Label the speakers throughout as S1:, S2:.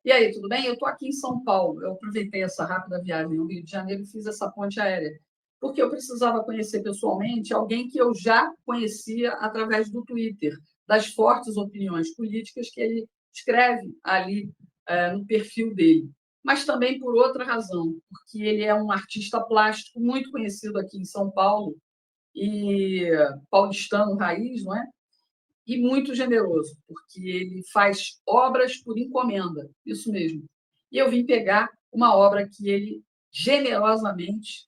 S1: E aí, tudo bem? Eu estou aqui em São Paulo. Eu aproveitei essa rápida viagem ao Rio de Janeiro e fiz essa ponte aérea, porque eu precisava conhecer pessoalmente alguém que eu já conhecia através do Twitter, das fortes opiniões políticas que ele escreve ali no perfil dele. Mas também por outra razão, porque ele é um artista plástico muito conhecido aqui em São Paulo e paulistano raiz, não é? E muito generoso, porque ele faz obras por encomenda, isso mesmo. E eu vim pegar uma obra que ele generosamente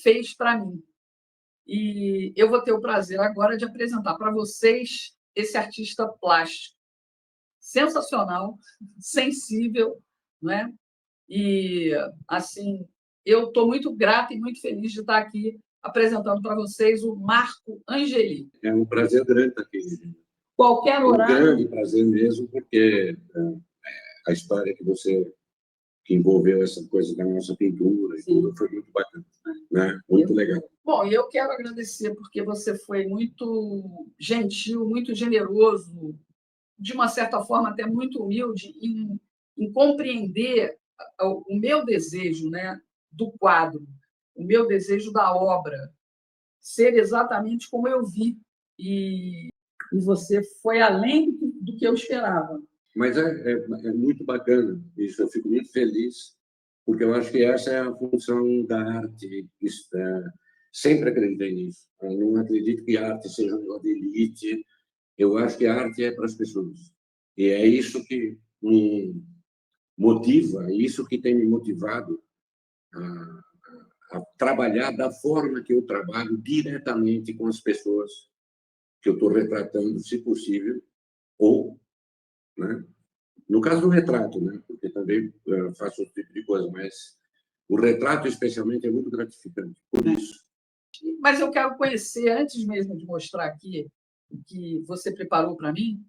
S1: fez para mim. E eu vou ter o prazer agora de apresentar para vocês esse artista plástico sensacional, sensível, não é? E, assim, eu estou muito grata e muito feliz de estar aqui apresentando para vocês o Marco Angeli.
S2: É um prazer grande estar aqui.
S1: Qualquer horário.
S2: Um grande prazer mesmo, porque a história que envolveu essa coisa da nossa pintura e tudo foi muito bacana, né? Muito legal.
S1: Bom, e eu quero agradecer porque você foi muito gentil, muito generoso, de uma certa forma até muito humilde em compreender o meu desejo, né, do quadro, o meu desejo da obra, ser exatamente como eu vi. E você foi além do que eu esperava.
S2: Mas é muito bacana isso, eu fico muito feliz, porque eu acho que essa é a função da arte. Sempre acreditei nisso. Eu não acredito que a arte seja um negócio de elite. Eu acho que a arte é para as pessoas. E é isso que me motiva, é isso que tem me motivado a trabalhar da forma que eu trabalho diretamente com as pessoas que eu estou retratando, se possível, ou, né? No caso do retrato, né? Porque também faço outro tipo de coisa, mas o retrato, especialmente, é muito gratificante. Por isso.
S1: Mas eu quero conhecer, antes mesmo de mostrar aqui o que você preparou para mim,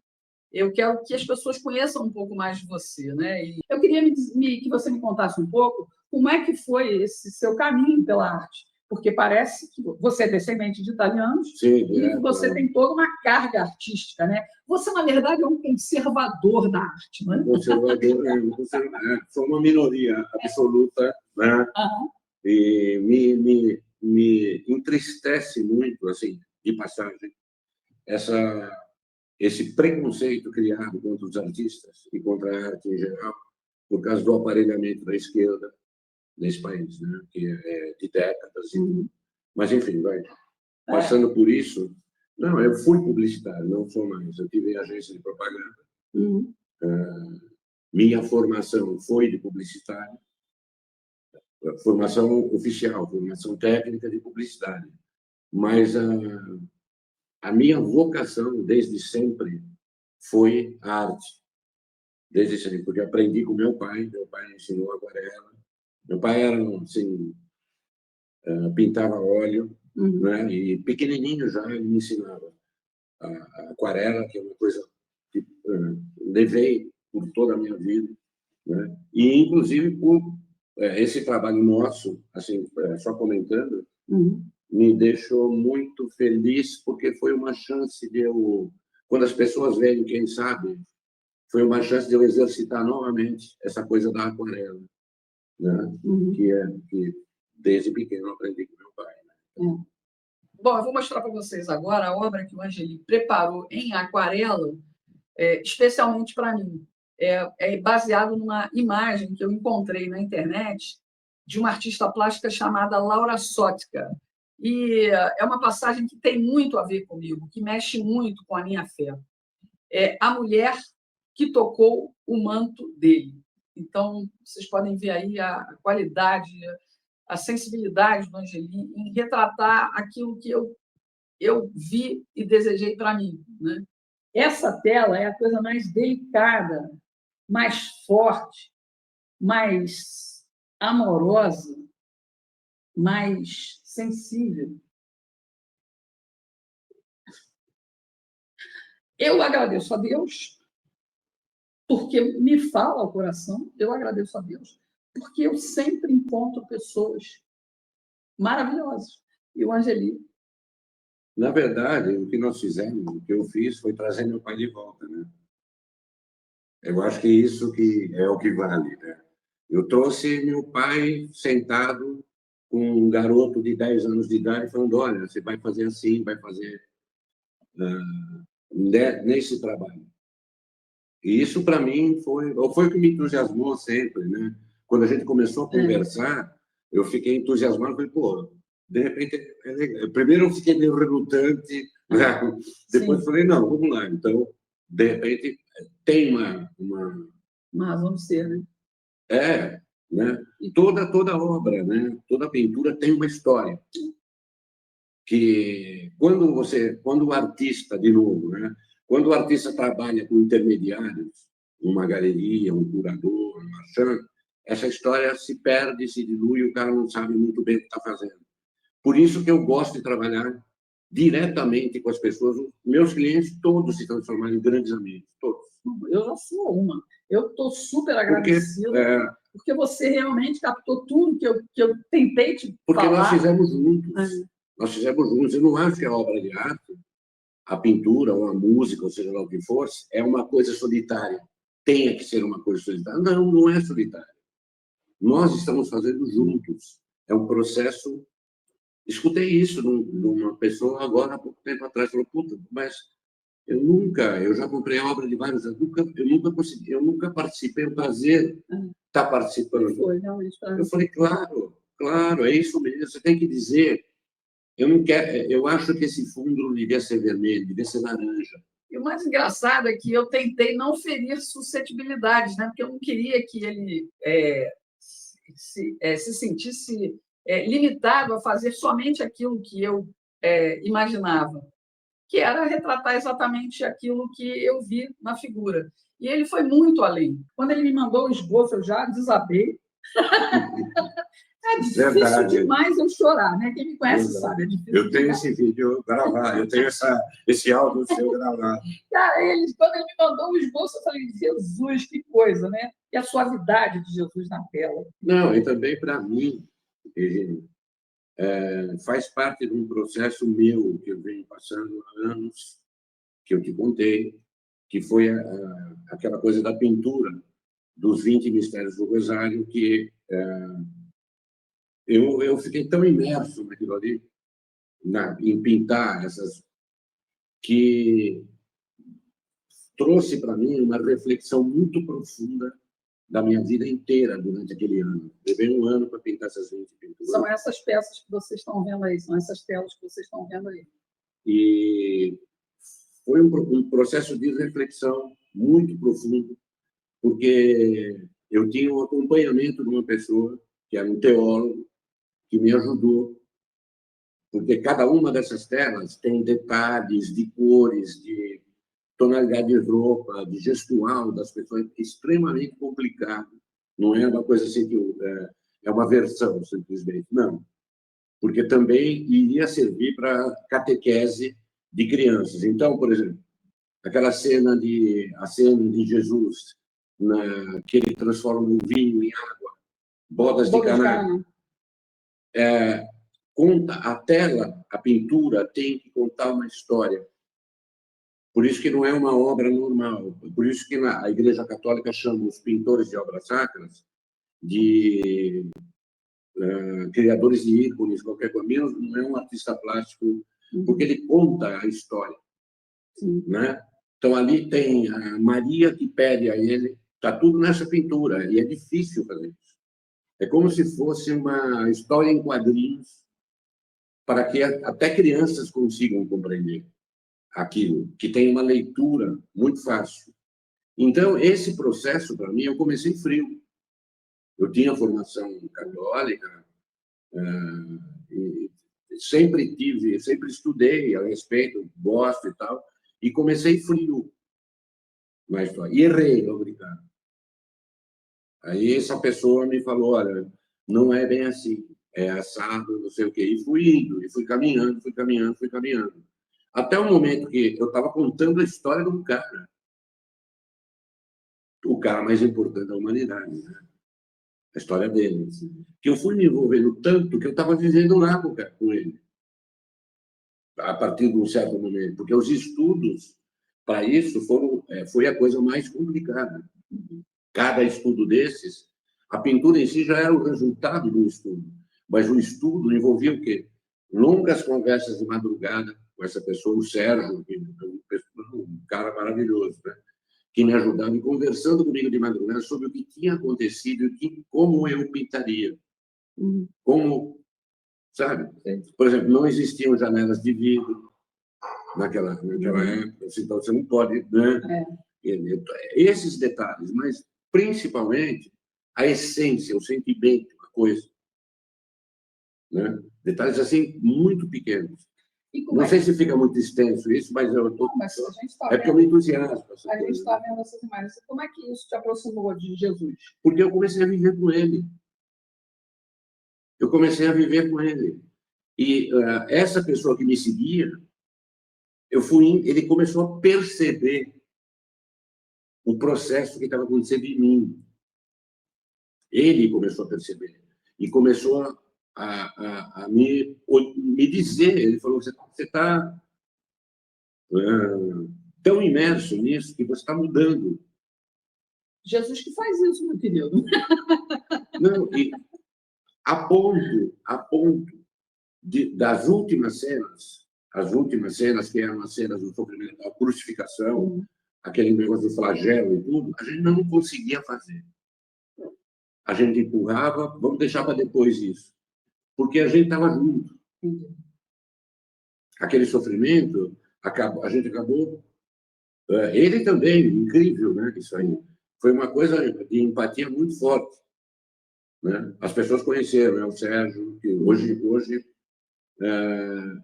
S1: eu quero que as pessoas conheçam um pouco mais de você, né? E eu queria que você me contasse um pouco como é que foi esse seu caminho pela arte, porque parece que você é descendente de italianos.
S2: Sim,
S1: e você tem toda uma carga artística, né? Você, na verdade, é um conservador da arte, não é?
S2: Conservador, sou uma minoria absoluta, né? E me entristece muito, assim, de passagem, esse preconceito criado contra os artistas e contra a arte em geral, por causa do aparelhamento da esquerda nesse país, né? Que é de décadas. Mas, enfim, vai passando por isso. Não, eu fui publicitário, não sou mais. Eu tive agência de propaganda. Minha formação foi de publicitário, formação oficial, formação técnica de publicidade. Mas a minha vocação, desde sempre, foi a arte. Desde sempre, porque aprendi com meu pai me ensinou aquarela. Meu pai era, assim, pintava óleo, né? E pequenininho já ele me ensinava a aquarela, que é uma coisa que levei por toda a minha vida, né? E, inclusive, por esse trabalho nosso, assim, só comentando, me deixou muito feliz, porque foi uma chance de eu, quando as pessoas veem, quem sabe, foi uma chance de eu exercitar novamente essa coisa da aquarela, né? Que desde pequeno eu aprendi com meu pai. Né?
S1: Bom, eu vou mostrar para vocês agora a obra que o Angeli preparou em aquarela, especialmente para mim. É baseado numa imagem que eu encontrei na internet de uma artista plástica chamada Laura Sótica. E é uma passagem que tem muito a ver comigo, que mexe muito com a minha fé. É a mulher que tocou o manto dele. Então, vocês podem ver aí a qualidade, a sensibilidade do Angeli em retratar aquilo que eu vi e desejei para mim, né? Essa tela é a coisa mais delicada, mais forte, mais amorosa, mais sensível. Eu agradeço a Deus porque me fala ao coração, eu agradeço a Deus porque eu sempre encontro pessoas maravilhosas. E o Angeli.
S2: Na verdade, o que nós fizemos, o que eu fiz, foi trazer meu pai de volta, né? Eu acho que isso que é o que vale, né? Eu trouxe meu pai sentado com um garoto de 10 anos de idade, falando: olha, você vai fazer assim, vai fazer nesse trabalho. E isso, para mim, foi o que me entusiasmou sempre, né? Quando a gente começou a conversar, eu fiquei entusiasmado, falei, pô, de repente, é legal. Primeiro eu fiquei meio relutante, né? Depois falei, não, vamos lá. Então, de repente, tem
S1: uma razão de ser, né?
S2: Né? E toda obra, né? Toda pintura tem uma história. Que quando o artista, de novo, né? Quando o artista trabalha com intermediários, uma galeria, um curador, um marchand, essa história se perde, se dilui, o cara não sabe muito bem o que está fazendo. Por isso que eu gosto de trabalhar diretamente com as pessoas. Meus clientes todos se transformaram em grandes amigos, todos.
S1: Eu já sou uma. Eu estou super
S2: Porque,
S1: agradecida, porque você realmente captou tudo que eu tentei te
S2: porque
S1: falar.
S2: nós fizemos juntos. Nós fizemos juntos. Eu não acho que a obra de arte, a pintura ou a música, ou seja lá o que for, é uma coisa solitária. Tenha que ser uma coisa solitária. Não, não é solitária. Nós estamos fazendo juntos. É um processo. Escutei isso de uma pessoa agora há pouco tempo atrás. Falou, puta, mas eu já comprei obra de vários, eu nunca participei, é um prazer estar participando.
S1: Foi, realmente,
S2: eu falei, claro, é isso mesmo, você tem que dizer. Eu acho que esse fundo não devia ser vermelho, devia ser laranja.
S1: E o mais engraçado é que eu tentei não ferir suscetibilidades, né? Porque eu não queria que ele se sentisse limitado a fazer somente aquilo que eu imaginava, que era retratar exatamente aquilo que eu vi na figura. E ele foi muito além. Quando ele me mandou o esboço, eu já desabei. É difícil
S2: Verdade.
S1: demais eu chorar, né? Quem me conhece sabe, é difícil.
S2: Eu tenho esse vídeo gravado, eu tenho esse áudio seu gravado.
S1: Cara, quando ele me mandou o esboço, eu falei, Jesus, que coisa, né? E a suavidade de Jesus na tela.
S2: Não, e também para mim, faz parte de um processo meu que eu venho passando há anos, que eu te contei, que foi aquela coisa da pintura dos 20 mistérios do Rosário, que eu fiquei tão imerso naquilo ali, em pintar essas, que trouxe para mim uma reflexão muito profunda da minha vida inteira durante aquele ano. Levei um ano para pintar essas 20 pinturas.
S1: São essas peças que vocês estão vendo aí, são essas telas que vocês estão vendo aí.
S2: E foi um processo de reflexão muito profundo, porque eu tinha um acompanhamento de uma pessoa, que era um teólogo, que me ajudou, porque cada uma dessas telas tem detalhes de cores, de tonalidade de roupa, de gestual das pessoas, extremamente complicado. Não é uma coisa assim que é uma versão, simplesmente. Não. Porque também iria servir para catequese de crianças. Então, por exemplo, a cena de Jesus, que ele transforma o vinho em água, bodas de Caná. Conta a tela, a pintura tem que contar uma história. Por isso que não é uma obra normal. Por isso que a Igreja Católica chama os pintores de obras sacras de criadores de ícones, qualquer coisa. Menos não é um artista plástico, porque ele conta a história. Né? Então, ali tem a Maria que pede a ele, está tudo nessa pintura, e é difícil fazer isso. É como se fosse uma história em quadrinhos para que até crianças consigam compreender aquilo, que tem uma leitura muito fácil. Então, esse processo, para mim, eu comecei frio. Eu tinha formação católica, e sempre estudei a respeito, gosto e tal, e comecei frio na história. E errei, obrigado. Aí essa pessoa me falou, olha, não é bem assim, é assado, não sei o quê. E fui indo, e fui caminhando, fui caminhando, fui caminhando. Até o momento que eu estava contando a história de um cara, o cara mais importante da humanidade, né? A história dele. Que eu fui me envolvendo tanto que eu estava vivendo lá com ele, a partir de um certo momento, porque os estudos para isso foi a coisa mais complicada. Cada estudo desses, a pintura em si já era o resultado do estudo, mas o estudo envolvia o quê? Longas conversas de madrugada com essa pessoa, o Sérgio, que é um cara maravilhoso, né? Que me ajudava e conversando comigo de madrugada sobre o que tinha acontecido e como eu pintaria. Como, sabe? Por exemplo, não existiam janelas de vidro naquela época, então você não pode, né? Esses detalhes, mas principalmente a essência, o sentimento, a coisa, né? Detalhes assim muito pequenos. Não sei se fica muito extenso isso, mas eu tô...
S1: Não, mas a gente está
S2: é porque eu me entusiasmo.
S1: A gente está vendo essas imagens. Como é que isso te aproximou de Jesus?
S2: Porque eu comecei a viver com ele. Eu comecei a viver com ele. E essa pessoa que me seguia, ele começou a perceber o processo que estava acontecendo em mim. Ele começou a perceber. E começou a me dizer, ele falou, você está tão imerso nisso que você está mudando.
S1: Jesus que faz isso, meu querido.
S2: Não, e a ponto das últimas cenas, as últimas cenas que eram as cenas do sofrimento, da crucificação, aquele negócio do flagelo e tudo, a gente não conseguia fazer. A gente empurrava, vamos deixar para depois isso. Porque a gente estava junto. Aquele sofrimento, a gente acabou... Ele também, incrível, né? Isso aí. Foi uma coisa de empatia muito forte. Né? As pessoas conheceram, né? O Sérgio, que hoje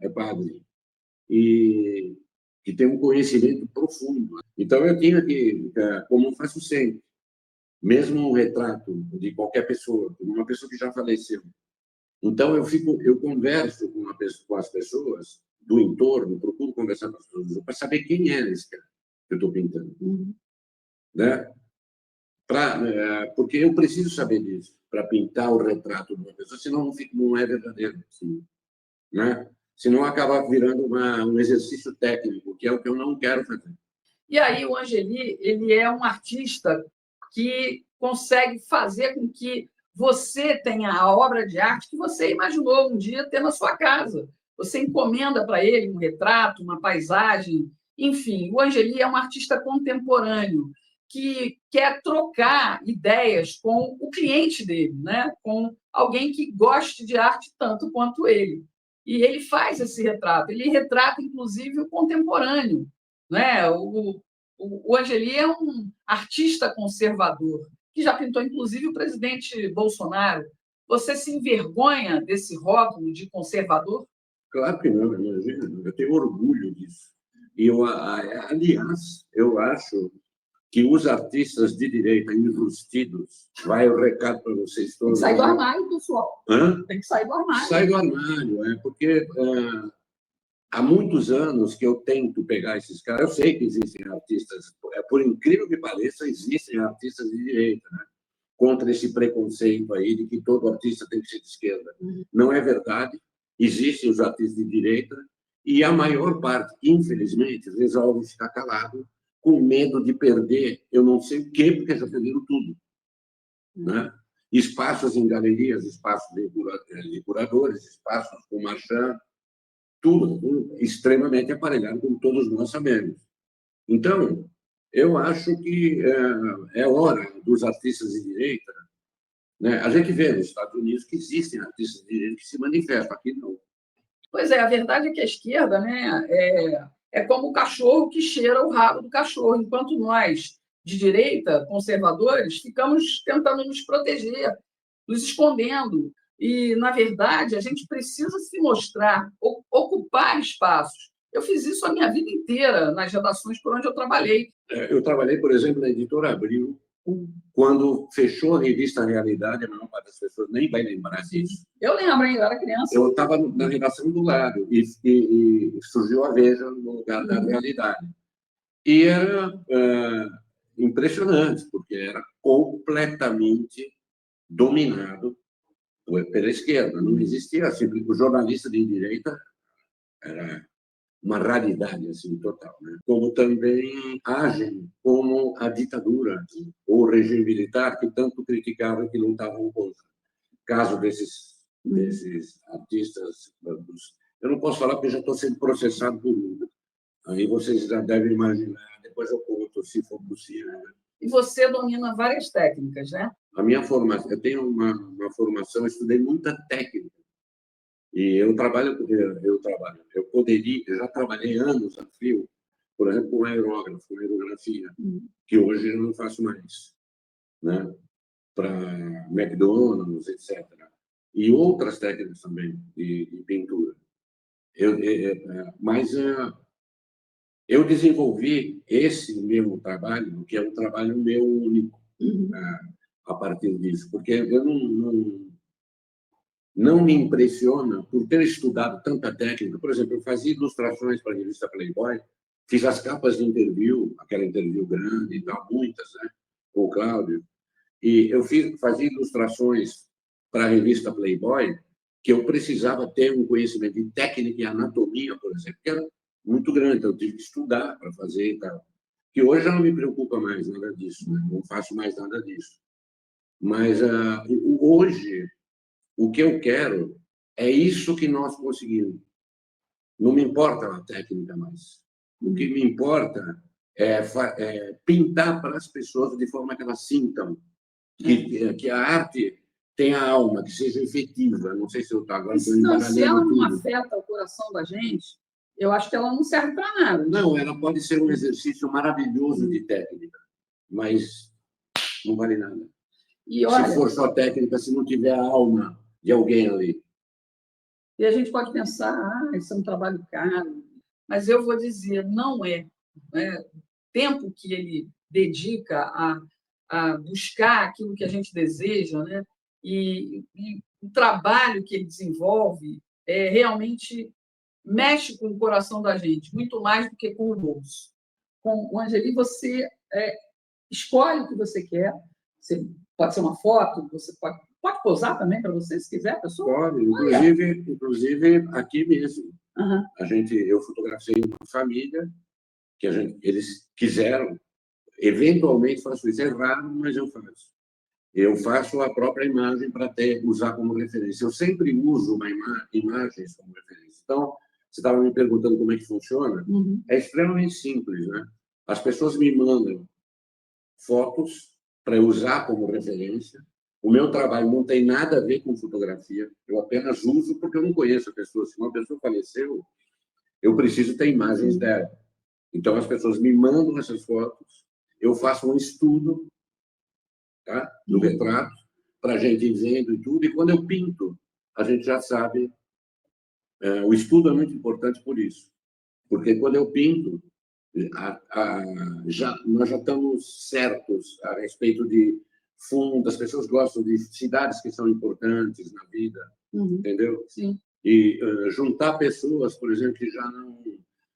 S2: é padre. E que tem um conhecimento profundo. Então, eu tinha que, como faço sempre, mesmo um retrato de qualquer pessoa, uma pessoa que já faleceu. Então, eu converso com as pessoas do entorno, procuro conversar com as pessoas para saber quem é esse cara que eu estou pintando. Né? Porque eu preciso saber disso para pintar o retrato de uma pessoa, senão não é verdadeiro. Assim, né? Senão acaba virando um exercício técnico, que é o que eu não quero fazer.
S1: E aí o Angeli, ele é um artista que consegue fazer com que você tenha a obra de arte que você imaginou um dia ter na sua casa. Você encomenda para ele um retrato, uma paisagem, enfim. O Angeli é um artista contemporâneo que quer trocar ideias com o cliente dele, né? Com alguém que goste de arte tanto quanto ele. E ele faz esse retrato. Ele retrata, inclusive, o contemporâneo. Né? O Angeli é um artista conservador, que já pintou, inclusive, o presidente Bolsonaro. Você se envergonha desse rótulo de conservador?
S2: Claro que não, imagina. Eu tenho orgulho disso. E, aliás, eu acho que os artistas de direita enrustidos, vai o recado para vocês todos.
S1: Tem que sair do armário, pessoal.
S2: Hã?
S1: Tem que sair do armário.
S2: Sai do armário, porque há muitos anos que eu tento pegar esses caras. Eu sei que existem artistas, por incrível que pareça, existem artistas de direita, né? Contra esse preconceito aí de que todo artista tem que ser de esquerda. Não é verdade. Existem os artistas de direita e a maior parte, infelizmente, resolve ficar calado com medo de perder eu não sei o quê, porque já perderam tudo. Né? Espaços em galerias, espaços de curadores, espaços com marchand, tudo extremamente aparelhado, como todos nós sabemos. Então, eu acho que é hora dos artistas de direita, né? A gente vê nos Estados Unidos que existem artistas de direita que se manifestam, aqui não.
S1: Pois é, a verdade é que a esquerda, né, é como o cachorro que cheira o rabo do cachorro, enquanto nós, de direita, conservadores, ficamos tentando nos proteger, nos escondendo. E, na verdade, a gente precisa se mostrar, ocupar espaços. Eu fiz isso a minha vida inteira nas redações por onde eu trabalhei.
S2: Eu trabalhei, por exemplo, na Editora Abril, quando fechou a revista Realidade, a maior parte das pessoas nem vai lembrar disso.
S1: Eu lembro, hein? Eu era criança.
S2: Eu estava na redação do lado e surgiu a Veja no lugar da Realidade. E era impressionante, porque era completamente dominado pela esquerda. Não existia assim, o jornalista de direita era uma raridade assim total, né? Como também agem como a ditadura ou o regime militar que tanto criticavam e que lutavam contra. Caso desses artistas, eu não posso falar porque já estou sendo processado por um. Aí vocês já devem imaginar, depois eu conto, se for possível. Né?
S1: E você domina várias técnicas, né?
S2: A minha formação, eu tenho uma formação, eu estudei muita técnica. E eu poderia, eu já trabalhei anos a fio, por exemplo, com aerógrafo, com aerografia, que hoje eu não faço mais, né? Para McDonald's, etc. E outras técnicas também de pintura. Mas eu desenvolvi esse meu trabalho, que é um trabalho meu único, a partir disso, porque eu não me impressiona por ter estudado tanta técnica. Por exemplo, eu fazia ilustrações para a revista Playboy, fiz as capas de interview, aquela interview grande e tal, muitas, né, com o Cláudio. E eu fazia ilustrações para a revista Playboy, que eu precisava ter um conhecimento de técnica e anatomia, por exemplo, que era muito grande, então eu tive que estudar para fazer e tal. Que hoje já não me preocupa mais nada disso, né? Não faço mais nada disso. Mas hoje, o que eu quero é isso que nós conseguimos. Não me importa a técnica mais. O que me importa é pintar para as pessoas de forma que elas sintam que a arte tenha alma, que seja efetiva. Não sei se eu estou agora
S1: Não, se ela não
S2: tudo.
S1: afeta o coração da gente, eu acho que ela não serve para nada.
S2: Não, ela pode ser um exercício maravilhoso de técnica, mas não vale nada.
S1: E olha,
S2: se for só técnica, se não tiver a alma de alguém ali.
S1: E a gente pode pensar, isso é um trabalho caro, mas eu vou dizer, não é. Né? O tempo que ele dedica a buscar aquilo que a gente deseja, né? E o trabalho que ele desenvolve realmente mexe com o coração da gente, muito mais do que com o bolso. Com o Angeli, você escolhe o que você quer, você pode ser uma foto, você pode posar também para você, se quiser, pessoal?
S2: Pode, inclusive aqui mesmo. Eu fotografei uma família que eles quiseram, eventualmente faço isso, é raro, mas eu faço. Eu faço a própria imagem para usar como referência. Eu sempre uso imagens como referência. Então, você estava me perguntando como é que funciona. É extremamente simples, né? As pessoas me mandam fotos para eu usar como referência. O meu trabalho não tem nada a ver com fotografia. Eu apenas uso porque eu não conheço a pessoa. Se uma pessoa faleceu, eu preciso ter imagens dela. Então, as pessoas me mandam essas fotos, eu faço um estudo, tá, do retrato, para a gente ir vendo e tudo, e quando eu pinto, a gente já sabe. O estudo é muito importante por isso, porque quando eu pinto, nós já estamos certos a respeito de fundo, as pessoas gostam de cidades que são importantes na vida, entendeu?
S1: Sim.
S2: E juntar pessoas, por exemplo, que já não...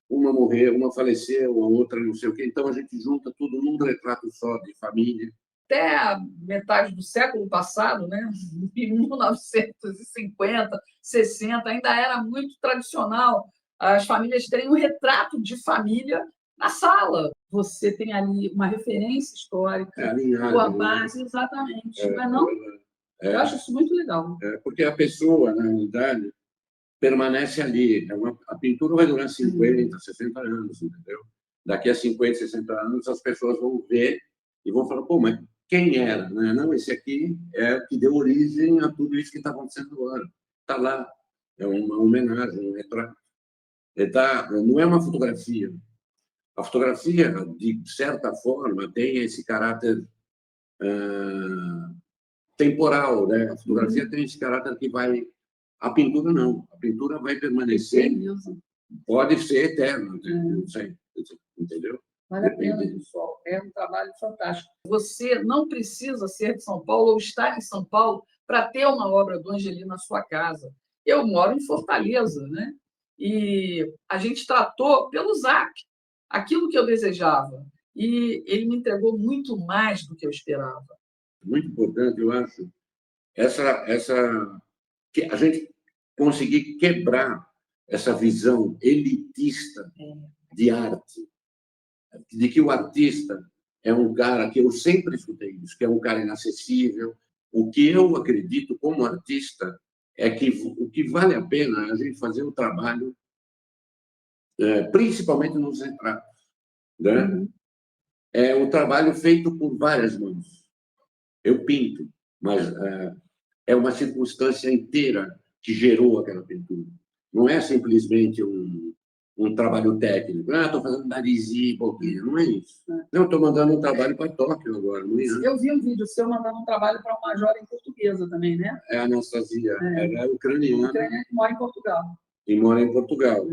S2: Uma morreu, uma faleceu, a outra não sei o quê. Então, a gente junta tudo num retrato só de família.
S1: Até a metade do século passado, né? Em 1950, 60, ainda era muito tradicional as famílias terem um retrato de família na sala. Você tem ali uma referência histórica, sua base, exatamente. Não é não? Eu acho isso muito legal.
S2: Porque a pessoa, na realidade, permanece ali. A pintura vai durar 50, 60 anos, entendeu? Daqui a 50, 60 anos, as pessoas vão ver e vão falar, pô, mas quem era? Né? Não, esse aqui é o que deu origem a tudo isso que está acontecendo agora. Está lá. É uma homenagem, um retrato. Não é uma fotografia. A fotografia, de certa forma, tem esse caráter temporal, né? A fotografia tem esse caráter que vai... A pintura não. A pintura vai permanecer. Pode ser eterna, não sei. Entendeu?
S1: Vale a pena, pessoal. É um trabalho fantástico. Você não precisa ser de São Paulo ou estar em São Paulo para ter uma obra do Angeli na sua casa. Eu moro em Fortaleza, né? E a gente tratou pelo Zap aquilo que eu desejava. E ele me entregou muito mais do que eu esperava.
S2: Muito importante, eu acho, que a gente conseguir quebrar essa visão elitista de arte, de que o artista é um cara que eu sempre escutei isso, que é um cara inacessível. O que eu acredito como artista é que o que vale a pena é a gente fazer o trabalho, principalmente nos retratos, né? É o trabalho feito por várias mãos. Eu pinto, mas é uma circunstância inteira que gerou aquela pintura. Não é simplesmente um trabalho técnico. Estou fazendo narizinho, pouquinho. Não é isso. Não, estou mandando um trabalho para Tóquio agora. Não é?
S1: Eu vi um vídeo seu mandando um trabalho para uma jovem portuguesa também, né?
S2: É a Anastasia. Ela é ucraniana.
S1: Ucraniana que mora em Portugal.
S2: E mora em Portugal.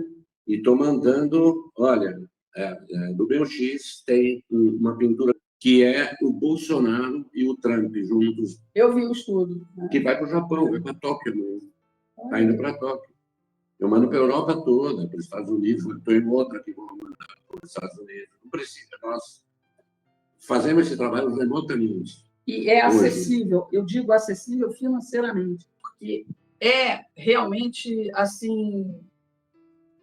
S2: E estou mandando, olha, do meu X tem uma pintura que é o Bolsonaro e o Trump juntos.
S1: Eu vi o estudo. Né?
S2: Que vai para o Japão, vai para Tóquio mesmo. Está indo para Tóquio. Eu mando para a Europa toda, para os Estados Unidos, estou em outra que vou mandar para os Estados Unidos. Não precisa, nós fazemos esse trabalho remotamente.
S1: E é acessível, eu digo acessível financeiramente, porque é realmente assim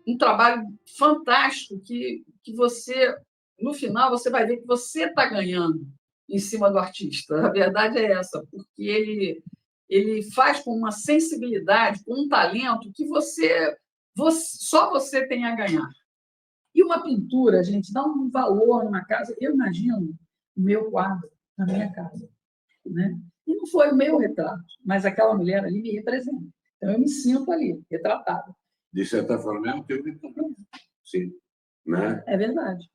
S1: um trabalho fantástico que você, no final, você vai ver que você está ganhando em cima do artista. A verdade é essa, porque ele faz com uma sensibilidade, com um talento que só você tem a ganhar. E uma pintura, gente, dá um valor numa casa. Eu imagino o meu quadro na minha casa. Né? E não foi o meu retrato, mas aquela mulher ali me representa. Então, eu me sinto ali, retratada.
S2: De certa forma, é o teu retrato. Sim. Né?
S1: É verdade.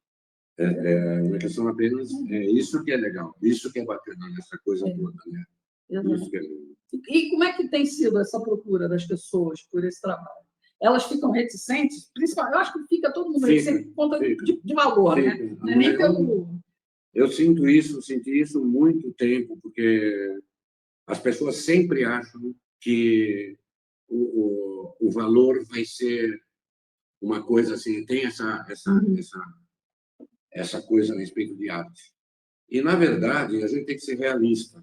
S2: É uma questão apenas... É isso que é legal, isso que é bacana nessa coisa toda. Né? Isso que é legal.
S1: E como é que tem sido essa procura das pessoas por esse trabalho? Elas ficam reticentes? Principalmente, eu acho que fica todo mundo reticente por conta de valor, né? Não é nem pelo...
S2: Eu senti isso há muito tempo, porque as pessoas sempre acham que o valor vai ser uma coisa assim, tem essa coisa a respeito de arte. E, na verdade, a gente tem que ser realista.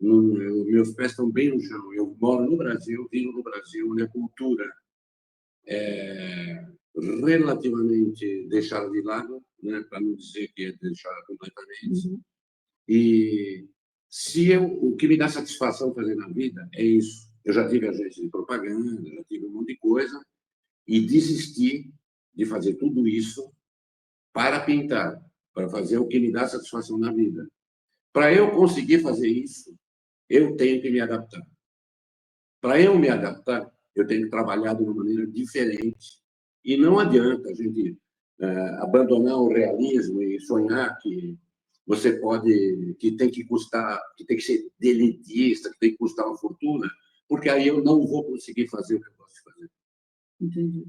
S2: Meus pés estão bem no chão. Eu moro no Brasil, vivo no Brasil, onde a cultura é relativamente deixada de lado, né, para não dizer que é deixada completamente. E o que me dá satisfação fazer na vida é isso. Eu já tive agência de propaganda, já tive um monte de coisa, e desisti de fazer tudo isso para pintar, para fazer o que me dá satisfação na vida. Para eu conseguir fazer isso, eu tenho que me adaptar. Para eu me adaptar, eu tenho que trabalhar de uma maneira diferente. E não adianta a gente abandonar o realismo e sonhar que você pode, que tem que custar, que tem que ser elitista, que tem que custar uma fortuna, porque aí eu não vou conseguir fazer o que eu gosto de fazer.
S1: Entendi.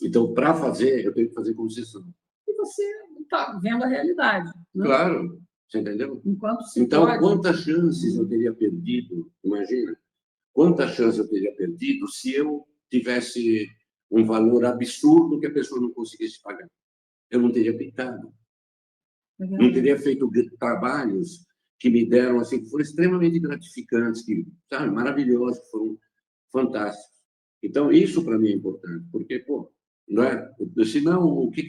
S2: Então, para fazer, eu tenho que fazer concessão.
S1: E você está vendo a realidade. Né?
S2: Claro, você entendeu?
S1: Então,
S2: quantas chances eu teria perdido? Imagina, quantas chances eu teria perdido se eu tivesse um valor absurdo que a pessoa não conseguisse pagar? Eu não teria pintado. Não teria feito trabalhos que me deram, assim, que foram extremamente gratificantes, que, sabe, maravilhosos, que foram fantásticos. Então, isso para mim é importante, porque, pô, não é? Senão, o que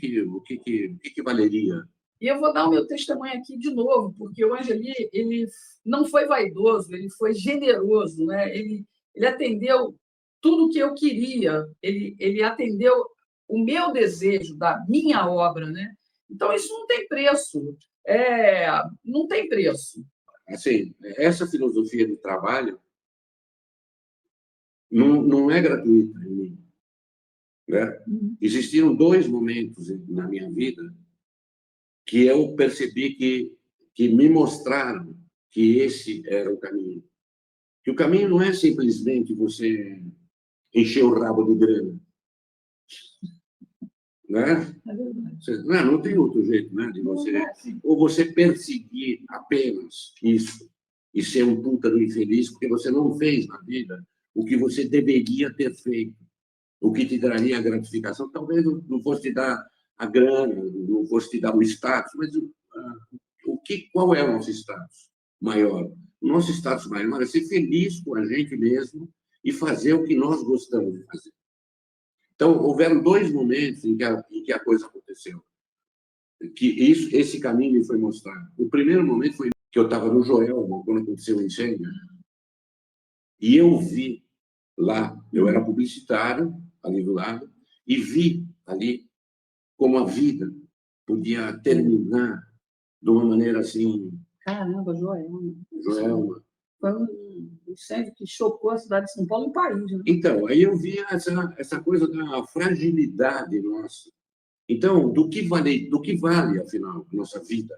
S2: valeria?
S1: E eu vou dar o meu testemunho aqui de novo, porque o Angeli, ele não foi vaidoso, ele foi generoso, né? Ele atendeu tudo o que eu queria, ele atendeu o meu desejo da minha obra, né? Então, isso não tem preço. Não tem preço.
S2: Assim, essa filosofia de trabalho não é gratuita em mim. Né? Existiram 2 momentos na minha vida que eu percebi que me mostraram que esse era o caminho. Que o caminho não é simplesmente você encher o rabo de grana. Né? Não tem outro jeito, né, de você... Ou você perseguir apenas isso e ser um puta do infeliz porque você não fez na vida o que você deveria ter feito, o que te daria a gratificação. Talvez não fosse te dar a grana, não fosse te dar o status, mas qual é o nosso status maior? O nosso status maior é ser feliz com a gente mesmo e fazer o que nós gostamos de fazer. Então, houveram 2 momentos em que a coisa aconteceu, que esse caminho me foi mostrado. O primeiro momento foi que eu estava no Joelma, quando aconteceu o incêndio, e eu vi lá, eu era publicitário, ali do lado, e vi ali como a vida podia terminar de uma maneira assim.
S1: Caramba, Joelma.
S2: Joelma.
S1: Foi um incêndio que chocou a cidade de São Paulo e o país. Né?
S2: Então, aí eu vi essa coisa da fragilidade nossa. Então, do que vale, afinal, a nossa vida?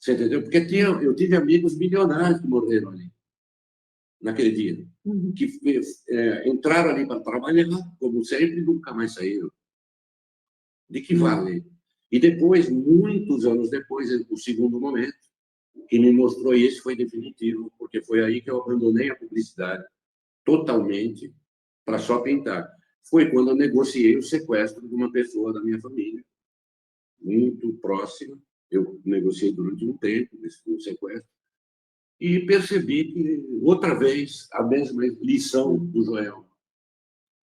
S2: Você entendeu? Porque eu tive amigos milionários que morreram ali, naquele dia, que entraram ali para trabalhar, como sempre, e nunca mais saíram. De que vale? E depois, muitos anos depois, o segundo momento, que me mostrou isso foi definitivo, porque foi aí que eu abandonei a publicidade totalmente para só pintar. Foi quando eu negociei o sequestro de uma pessoa da minha família, muito próxima. Eu negociei durante um tempo o sequestro e percebi que, outra vez, a mesma lição do Joel,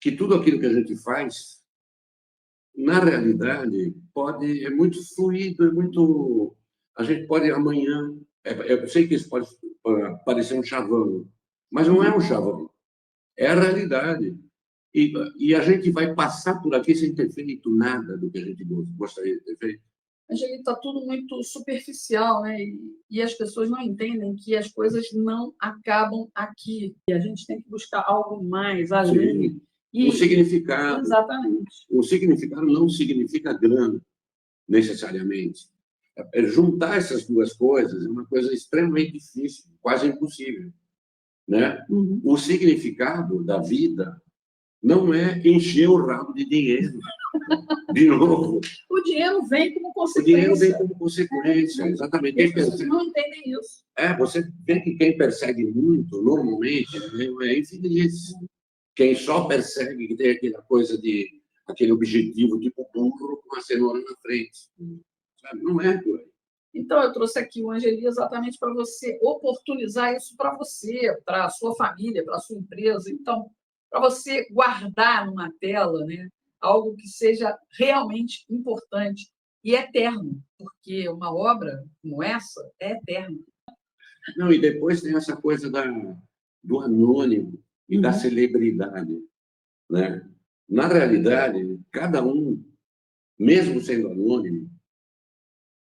S2: que tudo aquilo que a gente faz, na realidade, é muito fluido, é muito... A gente pode amanhã... Eu sei que isso pode parecer um chavão, mas não é um chavão. É a realidade. E a gente vai passar por aqui sem ter feito nada do que a gente gostaria de ter feito.
S1: Angeli, está tudo muito superficial, né? E as pessoas não entendem que as coisas não acabam aqui. E a gente tem que buscar algo mais, além.
S2: Sim. O significado.
S1: Exatamente.
S2: O significado não significa grana, necessariamente. Juntar essas duas coisas é uma coisa extremamente difícil, quase impossível. Né? O significado da vida não é encher o rabo de dinheiro. De novo.
S1: O dinheiro vem como consequência.
S2: O dinheiro vem como consequência, exatamente.
S1: As pessoas não entendem isso.
S2: Você vê que quem persegue muito, normalmente, é infeliz. Quem só persegue, que tem aquela coisa aquele objetivo tipo burro com a cenoura na frente. Sabe? Não é por aí.
S1: Então, eu trouxe aqui o Angeli exatamente para você oportunizar isso para você, para a sua família, para a sua empresa. Então, para você guardar numa tela, né, algo que seja realmente importante e eterno, porque uma obra como essa é eterna.
S2: Não, e depois tem essa coisa do anônimo e da celebridade. Né? Na realidade, cada um, mesmo sendo anônimo,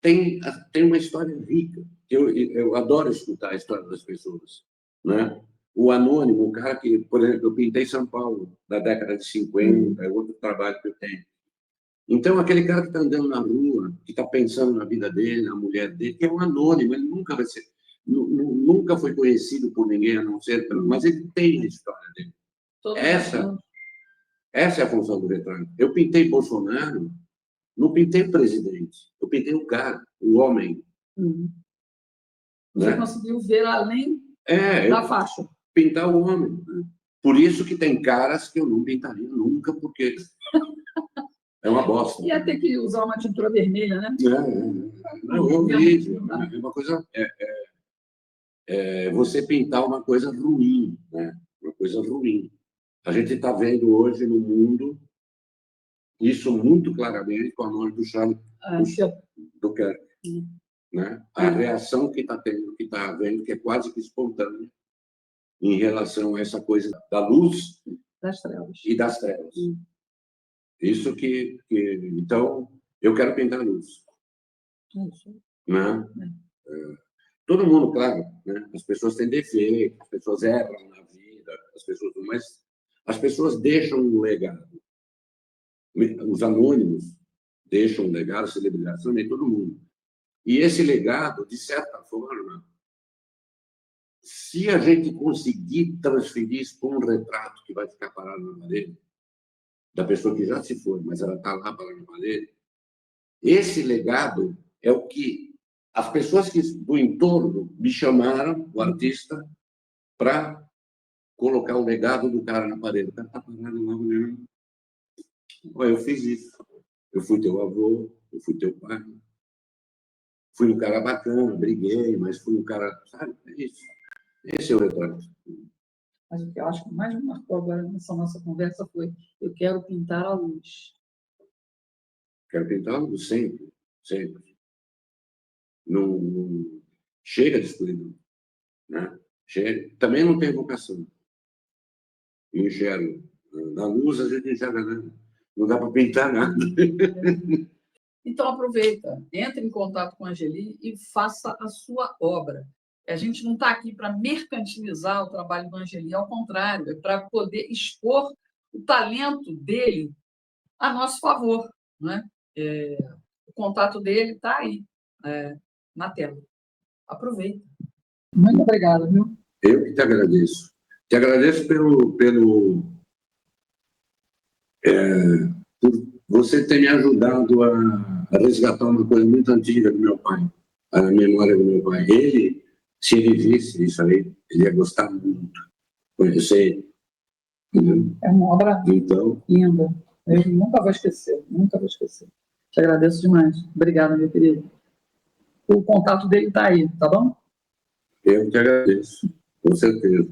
S2: tem uma história rica. Eu adoro escutar a história das pessoas. Né? O anônimo, o cara que, por exemplo, eu pintei São Paulo da década de 50, é outro trabalho que eu tenho. Então, aquele cara que está andando na rua, que está pensando na vida dele, na mulher dele, que é um anônimo, ele nunca vai ser, nunca foi conhecido por ninguém, a não ser, mas ele tem a história dele. Essa é a função do retrato. Eu pintei Bolsonaro, não pintei o presidente, eu pintei o cara, o homem.
S1: Você conseguiu ver além da faixa.
S2: Pintar o homem. Por isso que tem caras que eu não pintaria nunca, porque é uma bosta.
S1: Ia ter que usar uma tintura vermelha, né?
S2: Não, é horrível. É uma coisa... você pintar uma coisa ruim, né? Uma coisa ruim. A gente está vendo hoje no mundo isso muito claramente com a morte do Charles Duquesne. Né? A reação que está tendo, que está havendo, que é quase que espontânea, em relação a essa coisa da luz
S1: das trevas.
S2: E das trevas. Isso então, eu quero pintar a luz.
S1: Isso.
S2: Né? Todo mundo, claro, né? As pessoas têm defeitos, as pessoas erram na vida, mas as pessoas deixam um legado. Os anônimos deixam um legado, celebridades também, todo mundo. E esse legado, de certa forma, se a gente conseguir transferir isso para um retrato que vai ficar parado na parede, da pessoa que já se foi, mas ela está lá parada na parede, esse legado é o que as pessoas do entorno me chamaram, o artista, para colocar o legado do cara na parede. O cara está parado lá olhando. Eu fiz isso. Eu fui teu avô, eu fui teu pai. Fui um cara bacana, briguei, mas fui um cara... Sabe? É isso. Esse é o retrato.
S1: Mas o que eu acho que mais me marcou agora nessa nossa conversa foi: eu quero pintar a luz.
S2: Quero pintá-lo sempre, sempre. Não chega de escuridão, né? Chega. Também não tem vocação. Eu enxergo. Na luz a gente enxerga nada. Não dá para pintar nada.
S1: Então, aproveita, entre em contato com a Angeli e faça a sua obra. A gente não está aqui para mercantilizar o trabalho do Angeli, ao contrário, é para poder expor o talento dele a nosso favor. Né? O contato dele está aí, na tela. Aproveita. Muito obrigada, viu?
S2: Eu que te agradeço. Te agradeço por você ter me ajudado a resgatar uma coisa muito antiga do meu pai, a memória do meu pai. Ele, se ele visse isso aí, ele ia gostar muito. Conhecer.
S1: É uma obra
S2: então,
S1: linda. Eu nunca vou esquecer, nunca vou esquecer. Te agradeço demais. Obrigada, meu querido. O contato dele está aí, tá bom?
S2: eu que agradeço, com certeza.